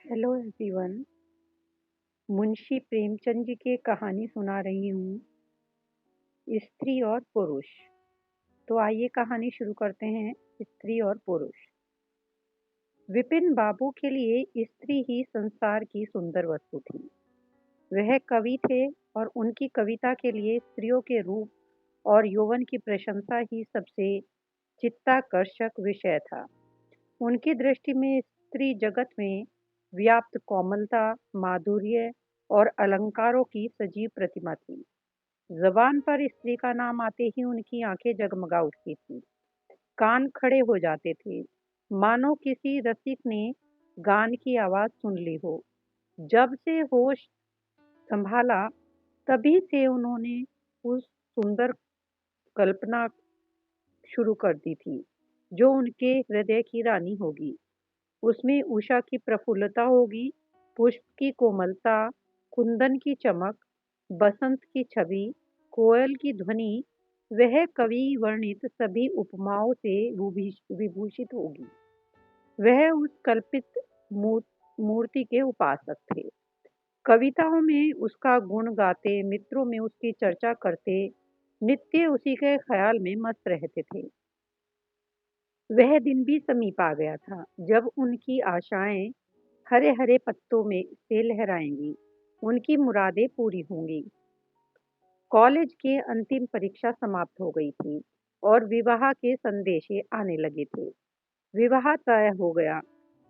Hello everyone. Munshi Premchand ji की कहानी सुना रही हूँ। स्त्री और पुरुष। तो आइए कहानी शुरू करते हैं। स्त्री और पुरुष। विपिन बाबू के लिए स्त्री ही संसार की सुंदर वस्तु थी। वह कवि थे और उनकी कविता के लिए स्त्रियों के रूप और यौवन की प्रशंसा ही सबसे चित्ताकर्षक विषय था। उनकी दृष्टि में स्त्री जगत में व्याप्त कोमलता, माधुर्य और अलंकारों की सजीव प्रतिमा थी। जबान पर स्त्री का नाम आते ही उनकी आंखें जगमगा उठती थीं, कान खड़े हो जाते थे, मानो किसी रसिक ने गान की आवाज सुन ली हो। जब से होश संभाला तभी से उन्होंने उस सुंदर कल्पना शुरू कर दी थी जो उनके हृदय की रानी होगी। उसमें उषा की प्रफुल्लता होगी, पुष्प की कोमलता, कुंदन की चमक, बसंत की छवि, कोयल की ध्वनि। वह कवि वर्णित सभी उपमाओं से विभूषित होगी। वह उस कल्पित मूर्ति के उपासक थे। कविताओं में उसका गुण गाते, मित्रों में उसकी चर्चा करते, नित्य उसी के ख्याल में मस्त रहते थे। वह दिन भी समीप आ गया था जब उनकी आशाएं हरे हरे पत्तों में से लहराएंगी, उनकी मुरादें पूरी होंगी। कॉलेज की अंतिम परीक्षा समाप्त हो गई थी और विवाह के संदेशे आने लगे थे। विवाह तय हो गया।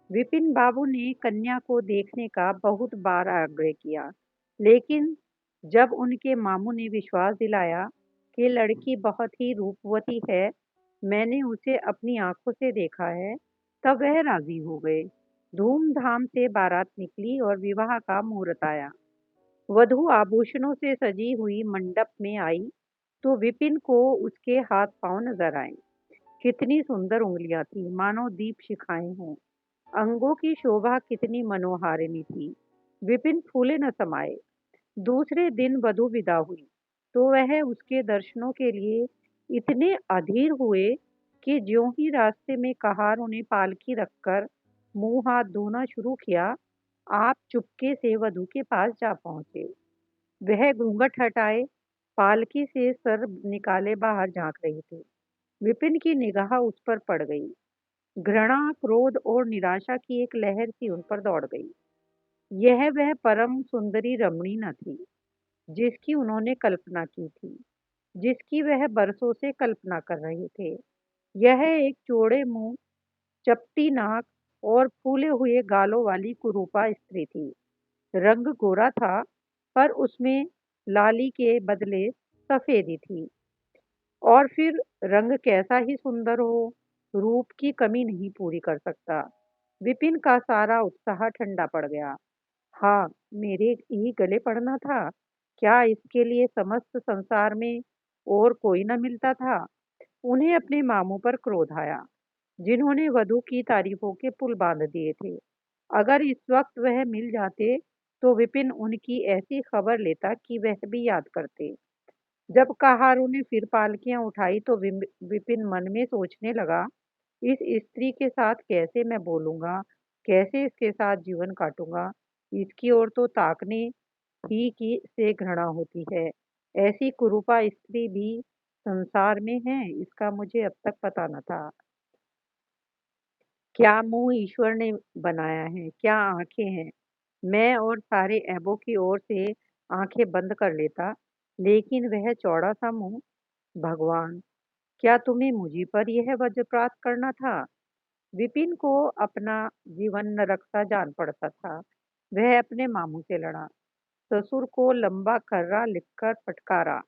विपिन बाबू ने कन्या को देखने का बहुत बार आग्रह किया, लेकिन जब उनके मामू ने विश्वास दिलाया कि लड़की बहुत ही रूपवती है, मैंने उसे अपनी आंखों से देखा है, तब वह राजी हो गए। धूमधाम से बारात निकली और विवाह का मुहूर्त आया। वधू आभूषणों से सजी हुई मंडप में आई तो विपिन को उसके हाथ पांव नजर आए। कितनी सुंदर उंगलियां थी, मानो दीप शिखाएं हों। अंगों की शोभा कितनी मनोहारिणी थी। विपिन फूले न समाये। दूसरे दिन वधू विदा हुई तो वह उसके दर्शनों के लिए इतने अधीर हुए कि ज्यों ही रास्ते में कहारों ने पालकी रखकर मुंह हाथ धोना शुरू किया, आप चुपके से वधू के पास जा पहुंचे। वह घूंघट हटाए, पालकी से सर निकाले बाहर झांक रही थी। विपिन की निगाह उस पर पड़ गई। घृणा, क्रोध और निराशा की एक लहर सी उन पर दौड़ गई। यह वह परम सुंदरी रमणी न थी जिसकी उन्होंने कल्पना की थी, जिसकी वह बरसों से कल्पना कर रहे थे। यह एक चौड़े मुंह, चपटी नाक और फूले हुए गालों वाली कुरूपा स्त्री थी। रंग गोरा था, पर उसमें लाली के बदले सफेदी थी। और फिर रंग कैसा ही सुंदर हो, रूप की कमी नहीं पूरी कर सकता। विपिन का सारा उत्साह ठंडा पड़ गया। हाँ, मेरे ही गले पड़ना था। क्या इसके लिए समस्त संसार में और कोई न मिलता था? उन्हें अपने मामों पर क्रोध आया, जिन्होंने वधू की तारीफों के पुल बांध दिए थे। अगर इस वक्त वह मिल जाते तो विपिन उनकी ऐसी खबर लेता कि वह भी याद करते। जब कहारों ने फिर पालकियां उठाई तो विपिन मन में सोचने लगा, इस स्त्री के साथ कैसे मैं बोलूंगा, कैसे इसके साथ जीवन काटूंगा। इसकी ओर तो ताकने ही की से घृणा होती है। ऐसी कुरूपा स्त्री भी संसार में है, इसका मुझे अब तक पता न था। क्या मुंह ईश्वर ने बनाया है, क्या आंखें हैं। मैं और सारे ऐबों की ओर से आंखें बंद कर लेता, लेकिन वह चौड़ा सा मुंह। भगवान, क्या तुम्हें मुझी पर यह वज्रपात करना था? विपिन को अपना जीवन नरक सा जान पड़ता था। वह अपने मामू से लड़ा, ससुर को लंबा कर्रा लिखकर फटकारा,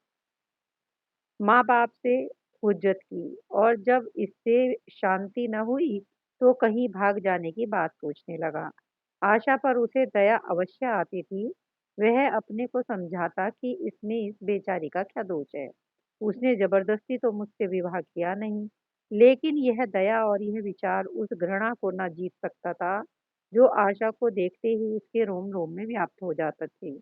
माँ बाप से हुज्जत की, और जब इससे शांति न हुई तो कहीं भाग जाने की बात सोचने लगा। आशा पर उसे दया अवश्य आती थी। वह अपने को समझाता कि इसमें इस बेचारी का क्या दोष है। उसने जबरदस्ती तो मुझसे विवाह किया नहीं। लेकिन यह दया और यह विचार उस घृणा को न जीत सकता था जो आशा को देखते ही उसके रोम रोम में व्याप्त हो जाता थी।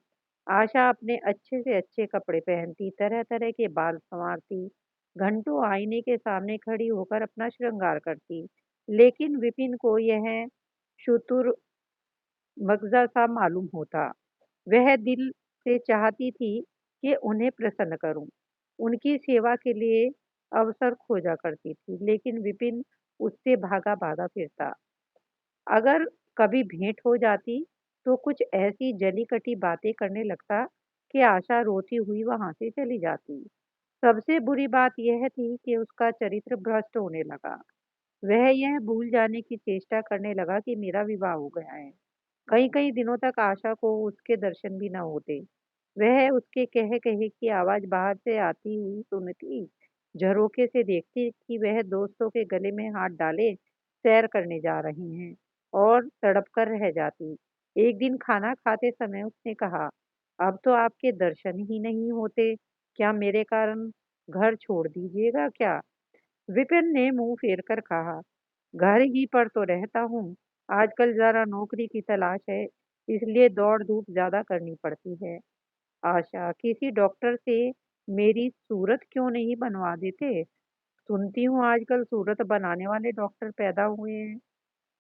आशा अपने अच्छे से अच्छे कपड़े पहनती, तरह तरह के बाल संवारती, घंटों आईने के सामने खड़ी होकर अपना श्रृंगार करती। लेकिन विपिन को यह शुतुर मगज़ा सा मालूम होता। वह दिल से चाहती थी कि उन्हें प्रसन्न करूं, उनकी सेवा के लिए अवसर खोजा करती थी, लेकिन विपिन उससे भागा भागा फिरता। अगर कभी भेंट हो जाती तो कुछ ऐसी जली कटी बातें करने लगता कि आशा रोती हुई वहां से चली जाती। सबसे बुरी बात यह थी कि उसका चरित्र भ्रष्ट होने लगा। वह यह भूल जाने की चेष्टा करने लगा कि मेरा विवाह हो गया है। कई कई दिनों तक आशा को उसके दर्शन भी न होते। वह उसके कह कहे की आवाज बाहर से आती हुई सुनती, झरोखे से देखती कि वह दोस्तों के गले में हाथ डाले सैर करने जा रहे हैं, और तड़प कर रह जाती। एक दिन खाना खाते समय उसने कहा, अब तो आपके दर्शन ही नहीं होते, क्या मेरे कारण घर छोड़ दीजिएगा क्या? विपिन ने मुंह फेर कर कहा, घर ही पर तो रहता हूँ। आजकल जरा नौकरी की तलाश है, इसलिए दौड़ धूप ज्यादा करनी पड़ती है। आशा, किसी डॉक्टर से मेरी सूरत क्यों नहीं बनवा देते? सुनती हूँ आजकल सूरत बनाने वाले डॉक्टर पैदा हुए हैं।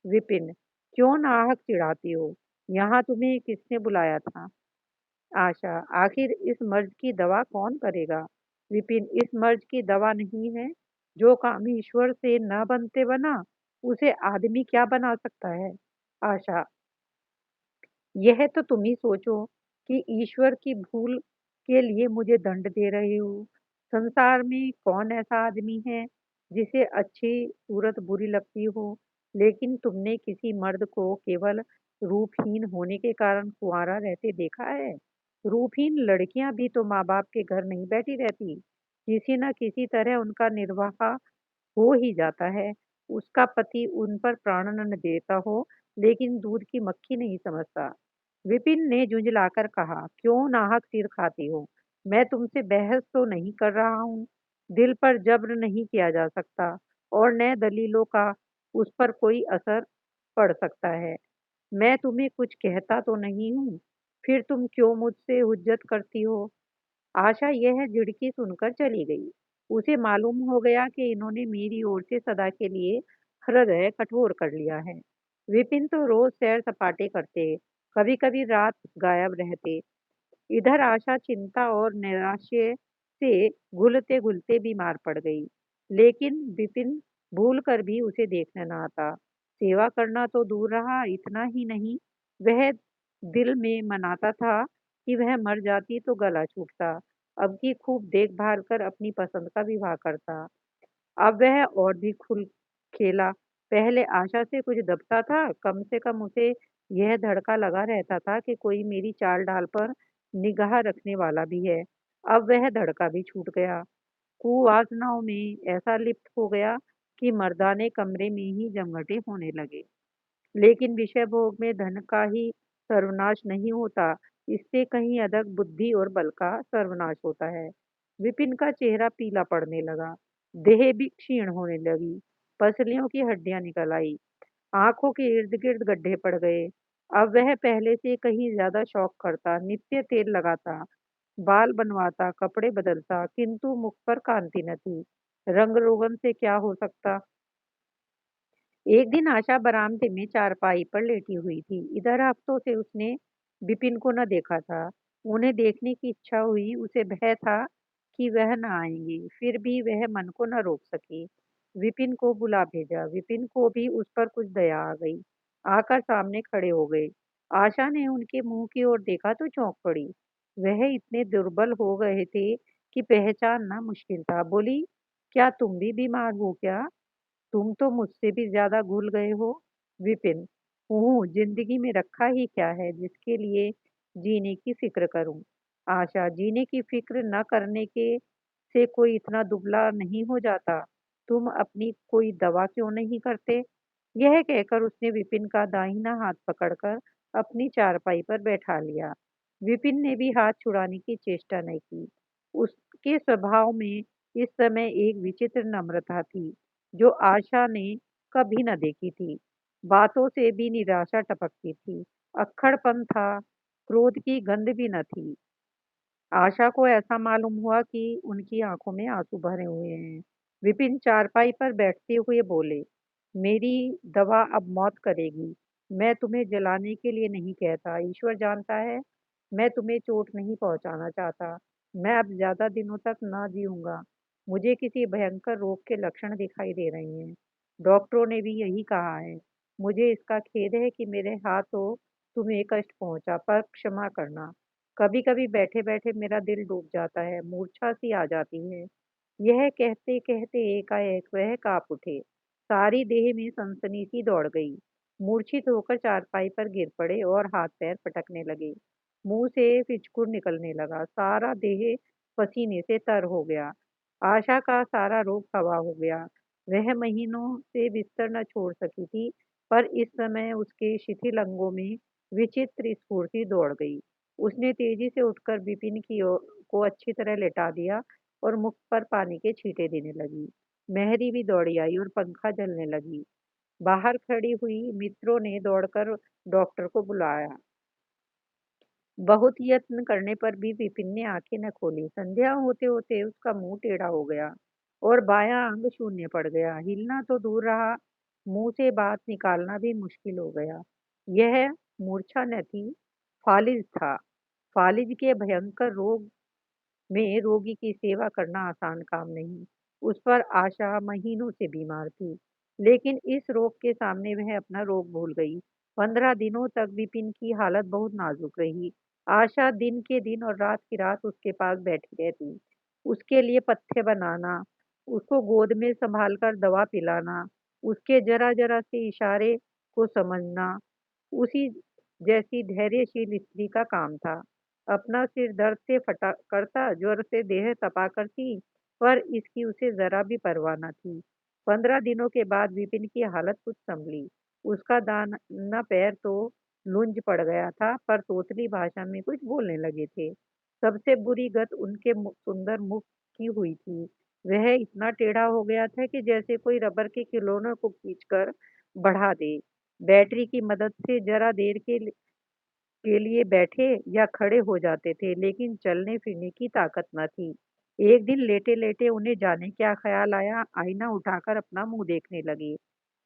विपिन, क्यों नाहक चिढ़ाती हो? यहाँ तुम्हें किसने बुलाया था? आशा, आखिर इस मर्ज की दवा कौन करेगा? विपिन, इस मर्ज की दवा नहीं है। जो काम ईश्वर से न बनते बना, उसे आदमी क्या बना सकता है? आशा, यह तो तुम ही सोचो कि ईश्वर की भूल के लिए मुझे दंड दे रहे हो। संसार में कौन ऐसा आदमी है जिसे अच्छी सूरत बुरी लगती हो, लेकिन तुमने किसी मर्द को केवल रूपहीन होने के कारण कुंवारा रहते देखा है? रूपहीन लड़कियां भी तो माँ बाप के घर नहीं बैठी रहती। किसी न किसी तरह उनका निर्वाह हो ही जाता है। उसका पति उन पर प्राणदंड देता हो, लेकिन दूध की मक्खी नहीं समझता। विपिन ने झुंझलाकर कहा, क्यों नाहक सिर खाती हो? मैं तुमसे बहस तो नहीं कर रहा हूँ। दिल पर जब्र नहीं किया जा सकता, और न दलीलों का उस पर कोई असर पड़ सकता है। मैं तुम्हें कुछ कहता तो नहीं हूँ, फिर तुम क्यों मुझसे हुज्जत करती हो? आशा यह झिड़की सुनकर चली गई। उसे मालूम हो गया कि इन्होंने मेरी ओर से सदा के लिए हृदय कठोर कर लिया है। विपिन तो रोज सैर सपाटे करते, कभी कभी रात गायब रहते। इधर आशा चिंता और निराशे से घुलते घुलते बीमार पड़ गई। लेकिन विपिन भूल कर भी उसे देखने न आता। सेवा करना तो दूर रहा, इतना ही नहीं, वह दिल में मनाता था कि वह मर जाती तो गला छूटता। अब की खूब देखभाल कर अपनी पसंद का विवाह करता। अब वह और भी खुल खेला। पहले आशा से कुछ दबता था, कम से कम उसे यह धड़का लगा रहता था कि कोई मेरी चाल डाल पर निगाह रखने वाला भी है। अब वह धड़का भी छूट गया। कुवासनाओं में ऐसा लिप्त हो गया कि मर्दाने कमरे में ही जमघटे होने लगे। लेकिन विषय भोग में धन का ही सर्वनाश नहीं होता, इससे कहीं अधिक बुद्धि और बल का सर्वनाश होता है। विपिन का चेहरा पीला पड़ने लगा, देह भी क्षीण होने लगी, पसलियों की हड्डियां निकल आई, आंखों के इर्द गिर्द गड्ढे पड़ गए। अब वह पहले से कहीं ज्यादा शौक करता, नित्य तेल लगाता, बाल बनवाता, कपड़े बदलता, किंतु मुख पर कांति न थी। रंग रोगन से क्या हो सकता? एक दिन आशा बरामदे में चारपाई पर लेटी हुई थी। इधर हफ्तों से उसने विपिन को न देखा था। उन्हें देखने की इच्छा हुई, उसे भय था कि वह न आएंगे, फिर भी वह मन को न रोक सकी। विपिन को बुला भेजा। विपिन को भी उस पर कुछ दया आ गई। आकर सामने खड़े हो गए। आशा ने उनके मुंह की ओर देखा तो चौंक पड़ी। वह इतने दुर्बल हो गए थे कि पहचानना मुश्किल था। बोली, क्या तुम भी बीमार हो क्या? तुम तो मुझसे भी ज्यादा घुल गए हो। विपिन, हूँ, जिंदगी में रखा ही क्या है जिसके लिए जीने की फिक्र करूं? आशा, जीने की फिक्र न करने के से कोई इतना दुबला नहीं हो जाता। तुम अपनी कोई दवा क्यों नहीं करते? यह कहकर उसने विपिन का दाहिना हाथ पकड़कर अपनी चारपाई पर बैठा लिया। विपिन ने भी हाथ छुड़ाने की चेष्टा नहीं की। उसके स्वभाव में इस समय एक विचित्र नम्रता थी, जो आशा ने कभी न देखी थी। बातों से भी निराशा टपकती थी, अक्खड़पन था, क्रोध की गंध भी न थी। आशा को ऐसा मालूम हुआ कि उनकी आंखों में आंसू भरे हुए हैं। विपिन चारपाई पर बैठते हुए बोले, मेरी दवा अब मौत करेगी। मैं तुम्हें जलाने के लिए नहीं कहता, ईश्वर जानता है, मैं तुम्हें चोट नहीं पहुँचाना चाहता। मैं अब ज़्यादा दिनों तक ना जीऊँगा। मुझे किसी भयंकर रोग के लक्षण दिखाई दे रहे हैं। डॉक्टरों ने भी यही कहा है। मुझे इसका खेद है कि मेरे हाथों तुम्हें कष्ट पहुँचा, पर क्षमा करना। कभी-कभी बैठे-बैठे मेरा दिल डूब जाता है, मूर्छा सी आ जाती है। यह कहते-कहते एकाएक वह काँप उठे। सारी देह में सनसनी सी दौड़ गई। मूर्छित होकर चारपाई पर गिर पड़े और हाथ-पैर पटकने लगे। मुँह से फिचकुर निकलने लगा। सारा देह पसीने से तर हो गया। आशा का सारा रोग हवा हो गया। वह महीनों से बिस्तर न छोड़ सकी थी, पर इस समय उसके शिथिल अंगों में विचित्र स्फूर्ति दौड़ गई। उसने तेजी से उठकर विपिन की ओर को अच्छी तरह लेटा दिया और मुख पर पानी के छींटे देने लगी। मेहरी भी दौड़ी आई और पंखा जलने लगी। बाहर खड़ी हुई मित्रों ने दौड़कर डॉक्टर को बुलाया। बहुत यत्न करने पर भी विपिन ने आंखें न खोली। संध्या होते-होते उसका मुंह टेढ़ा हो गया और बायां अंग शून्य पड़ गया। हिलना तो दूर रहा, मुंह से बात निकालना भी मुश्किल हो गया। यह मूर्छा न थी, फालिज था। फालिज के भयंकर रोग में रोगी की सेवा करना आसान काम नहीं। उस पर आशा महीनों से बीमार थी, लेकिन इस रोग के सामने वह अपना रोग भूल गई। 15 दिनों तक विपिन की हालत बहुत नाजुक रही। आशा दिन के दिन और रात की रात उसके पास बैठी रहती। उसके लिए पथ्य बनाना, उसको गोद में संभाल कर दवा पिलाना, उसके जरा-जरा से इशारे को समझना, उसी जैसी धैर्यशील स्त्री का काम था। अपना सिर दर्द से फटा करता, ज्वर से देह तपा करती, पर इसकी उसे ज़रा भी परवाह न थी। 15 दिनों के बाद विपिन की हालत कुछ सँभली। उसका दाना पैर तो लूंज पड़ गया था, पर तोतली भाषा में कुछ बोलने लगे थे। सबसे बुरी गत उनके सुंदर मुख की हुई थी। वह इतना टेढ़ा हो गया था कि जैसे कोई रबर के खिलौने को खींचकर बढ़ा दे। बैटरी की मदद से जरा देर के लिए बैठे या खड़े हो जाते थे, लेकिन चलने-फिरने की ताकत न थी। एक दिन लेटे-लेटे उन्हें जाने क्या ख़्याल आया, आईना उठाकर अपना मुँह देखने लगे।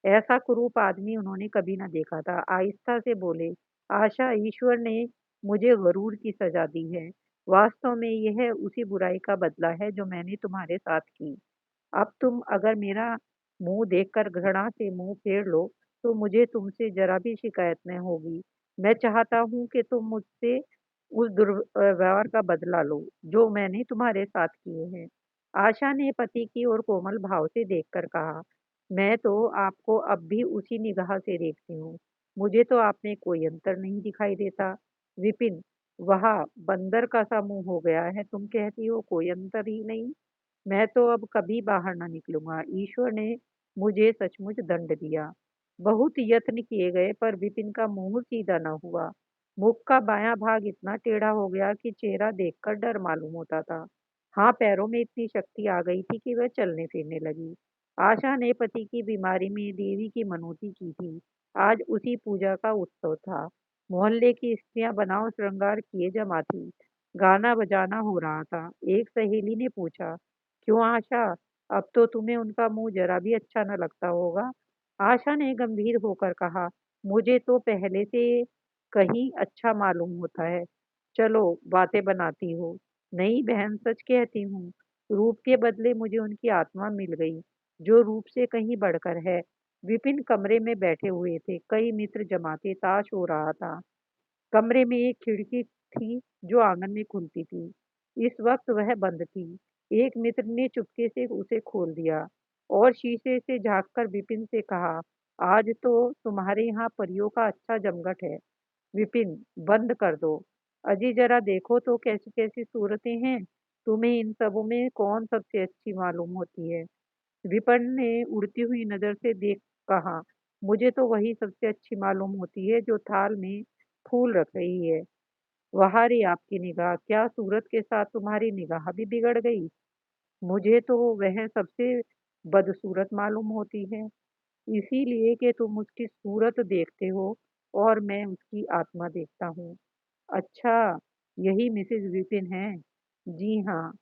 ऐसा कुरूप आदमी उन्होंने कभी न देखा था। आहिस्ता से बोले, "आशा, ईश्वर ने मुझे गरूर की सज़ा दी है। वास्तव में यह उसी बुराई का बदला है जो मैंने तुम्हारे साथ की। अब तुम अगर मेरा मुँह देखकर घृणा से मुँह फेर लो, तो मुझे तुमसे ज़रा भी शिकायत न होगी। मैं चाहता हूँ कि तुम मुझसे उस दुर्व्यवहार का बदला लो, जो मैंने तुम्हारे साथ किए हैं।" आशा ने पति की ओर कोमल भाव से देखकर कहा, "मैं तो आपको अब भी उसी निगाह से देखती हूँ। मुझे तो आप में कोई अंतर नहीं दिखाई देता।" विपिन, वह बंदर का सा मुँह हो गया है, तुम कहती हो कोई अंतर ही नहीं। मैं तो अब कभी बाहर ना निकलूंगा। ईश्वर ने मुझे सचमुच दंड दिया। बहुत यत्न किए गए, पर विपिन का मुंह सीधा न हुआ। मुख का बायां भाग इतना टेढ़ा हो गया कि चेहरा देखकर डर मालूम होता था। हाँ, पैरों में इतनी शक्ति आ गई थी कि वह चलने फिरने लगी। आशा ने पति की बीमारी में देवी की मनौती की थी। आज उसी पूजा का उत्सव था। मोहल्ले की स्त्रियां बनाव श्रृंगार किए जमा थी। गाना बजाना हो रहा था। एक सहेली ने पूछा, "क्यों आशा, अब तो तुम्हें उनका मुँह ज़रा भी अच्छा न लगता होगा?" आशा ने गंभीर होकर कहा, "मुझे तो पहले से कहीं अच्छा मालूम होता है। चलो, बातें बनाती हो। नहीं बहन, सच कहती हूँ। रूप के बदले मुझे उनकी आत्मा मिल गई, जो रूप से कहीं बढ़कर है।" विपिन कमरे में बैठे हुए थे। कई मित्र जमा थे। ताश हो रहा था। कमरे में एक खिड़की थी जो आंगन में खुलती थी। इस वक्त वह बंद थी। एक मित्र ने चुपके से उसे खोल दिया और शीशे से झांककर विपिन से कहा, "आज तो तुम्हारे यहाँ परियों का अच्छा जमघट है। विपिन, बंद कर दो। अजी जरा देखो तो कैसी कैसी सूरतें हैं। तुम्हें इन सबों में कौन सबसे अच्छी मालूम होती है?" विपिन ने उड़ती हुई नजर से देख कहा, "मुझे तो वही सबसे अच्छी मालूम होती है जो थाल में फूल रख रही है। वहाँ रे आपकी निगाह, क्या सूरत के साथ तुम्हारी निगाह भी बिगड़ गई? मुझे तो वह सबसे बदसूरत मालूम होती है, इसीलिए कि तुम उसकी सूरत देखते हो और मैं उसकी आत्मा देखता हूँ।" "अच्छा, यही मिसेज़ विपिन हैं?" "जी हाँ,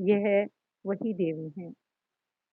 यह वही देवी हैं।"